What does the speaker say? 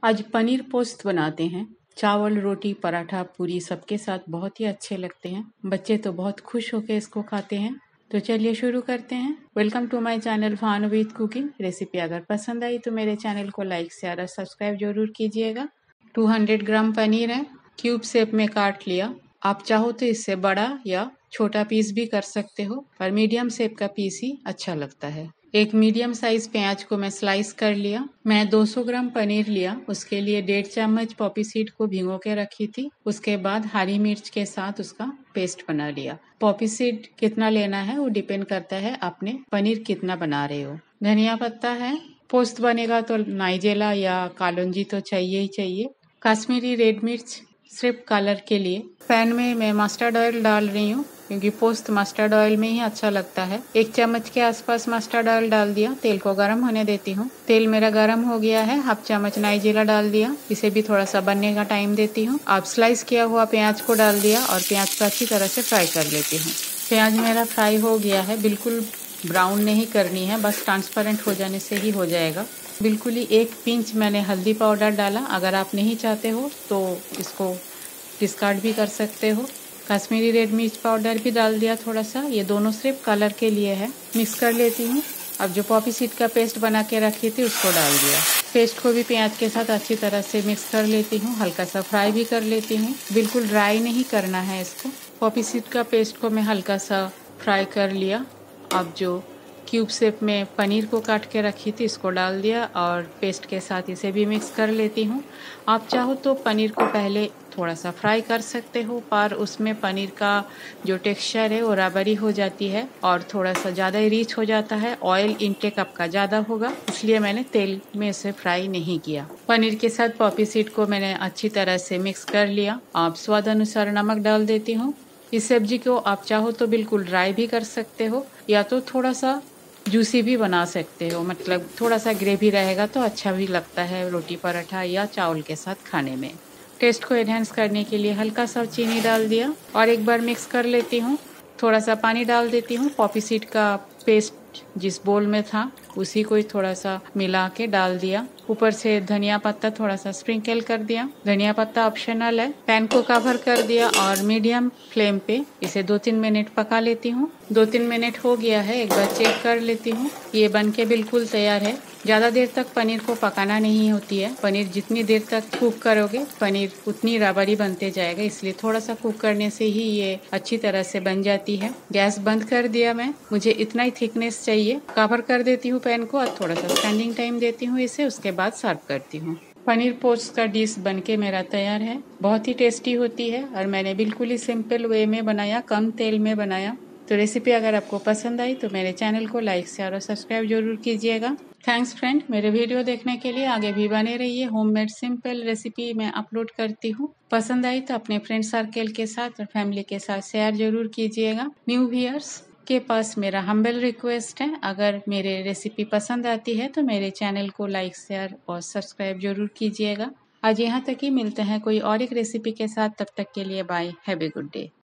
आज पनीर पोस्त बनाते हैं। चावल, रोटी, पराठा, पूरी सबके साथ बहुत ही अच्छे लगते हैं। बच्चे तो बहुत खुश होकर इसको खाते हैं। तो चलिए शुरू करते हैं। Welcome to my channel Bhanu with cooking. Recipe अगर पसंद आई तो मेरे चैनल को लाइक शेयर और सब्सक्राइब जरूर कीजिएगा। 200 ग्राम पनीर है, क्यूब शेप में काट लिया। आप चाहो तो इससे बड़ा या छोटा पीस भी कर सकते हो, पर मीडियम शेप का पीस ही अच्छा लगता है। एक मीडियम साइज प्याज को मैं स्लाइस कर लिया। मैं 200 ग्राम पनीर लिया, उसके लिए 1.5 चम्मच पॉपी सीड को भिगो के रखी थी। उसके बाद हरी मिर्च के साथ उसका पेस्ट बना लिया। पॉपी सीड कितना लेना है वो डिपेंड करता है आपने पनीर कितना बना रहे हो। धनिया पत्ता है। पोस्त बनेगा तो नाइजेला या कालोंजी तो चाहिए ही चाहिए। कश्मीरी रेड मिर्च सिर्फ कलर के लिए। पैन में मैं मस्टर्ड ऑयल डाल रही हूँ क्योंकि पोस्त मस्टर्ड ऑयल में ही अच्छा लगता है। 1 चम्मच के आसपास मस्टर्ड ऑयल डाल दिया। तेल को गर्म होने देती हूँ। तेल मेरा गर्म हो गया है। 1/2 चम्मच नाइजेला डाल दिया। इसे भी थोड़ा सा बनने का टाइम देती हूँ। अब स्लाइस किया हुआ प्याज को डाल दिया और प्याज को अच्छी तरह से फ्राई कर लेती हूँ। प्याज मेरा फ्राई हो गया है। बिल्कुल ब्राउन नहीं करनी है, बस ट्रांसपेरेंट हो जाने से ही हो जाएगा। बिल्कुल ही 1 पिंच मैंने हल्दी पाउडर डाला। अगर आप नहीं चाहते हो तो इसको डिस्कार्ड भी कर सकते हो। कश्मीरी रेड मिर्च पाउडर भी डाल दिया थोड़ा सा। ये दोनों सिर्फ कलर के लिए है। मिक्स कर लेती हूँ। अब जो पॉपी सीड का पेस्ट बना के रखी थी उसको डाल दिया। पेस्ट को भी प्याज के साथ अच्छी तरह से मिक्स कर लेती हूँ। हल्का सा फ्राई भी कर लेती हूँ। बिल्कुल ड्राई नहीं करना है इसको। पॉपी सीड का पेस्ट को मैं हल्का सा फ्राई कर लिया। अब जो क्यूब शेप में पनीर को काट के रखी थी इसको डाल दिया और पेस्ट के साथ इसे भी मिक्स कर लेती हूँ। आप चाहो तो पनीर को पहले थोड़ा सा फ्राई कर सकते हो, पर उसमें पनीर का जो टेक्सचर है वो रबरी हो जाती है और थोड़ा सा ज़्यादा ही रिच हो जाता है। ऑयल इनटेक आपका ज़्यादा होगा, इसलिए मैंने तेल में इसे फ्राई नहीं किया। पनीर के साथ पॉपी सीड को मैंने अच्छी तरह से मिक्स कर लिया। आप स्वाद अनुसार नमक डाल देती हूँ। इस सब्जी को आप चाहो तो बिल्कुल ड्राई भी कर सकते हो या तो थोड़ा सा जूसी भी बना सकते हो। मतलब थोड़ा सा ग्रेवी रहेगा तो अच्छा भी लगता है रोटी, पराठा या चावल के साथ खाने में। टेस्ट को एनहांस करने के लिए हल्का सा चीनी डाल दिया और एक बार मिक्स कर लेती हूँ। थोड़ा सा पानी डाल देती हूँ। पॉपी सीड का पेस्ट जिस बोल में था उसी को ही थोड़ा सा मिला के डाल दिया। ऊपर से धनिया पत्ता थोड़ा सा स्प्रिंकल कर दिया। धनिया पत्ता ऑप्शनल है। पैन को कवर कर दिया और मीडियम फ्लेम पे इसे 2-3 मिनट पका लेती हूँ। 2-3 मिनट हो गया है, एक बार चेक कर लेती हूँ। ये बन के बिल्कुल तैयार है। ज़्यादा देर तक पनीर को पकाना नहीं होती है। पनीर जितनी देर तक कुक करोगे पनीर उतनी रबड़ी बनते जाएगा, इसलिए थोड़ा सा कुक करने से ही ये अच्छी तरह से बन जाती है। गैस बंद कर दिया मैं। मुझे इतना ही थिकनेस चाहिए। कवर कर देती हूँ पैन को और थोड़ा सा स्टैंडिंग टाइम देती हूँ इसे। उसके बाद सर्व करती हूँ। पनीर पोस्ट का डिश बनके मेरा तैयार है। बहुत ही टेस्टी होती है और मैंने बिल्कुल ही सिंपल वे में बनाया, कम तेल में बनाया। तो रेसिपी अगर आपको पसंद आई तो मेरे चैनल को लाइक शेयर और सब्सक्राइब जरूर कीजिएगा। थैंक्स फ्रेंड, मेरे वीडियो देखने के लिए। आगे भी बने रहिए। होममेड सिंपल रेसिपी मैं अपलोड करती हूँ। पसंद आई तो अपने फ्रेंड सर्कल के साथ और फैमिली के साथ शेयर जरूर कीजिएगा। न्यू व्यूअर्स के पास मेरा हम्बल रिक्वेस्ट है, अगर मेरे रेसिपी पसंद आती है तो मेरे चैनल को लाइक शेयर और सब्सक्राइब जरूर कीजिएगा। आज यहाँ तक ही। मिलते हैं कोई और एक रेसिपी के साथ। तब तक के लिए bye. Have a good day.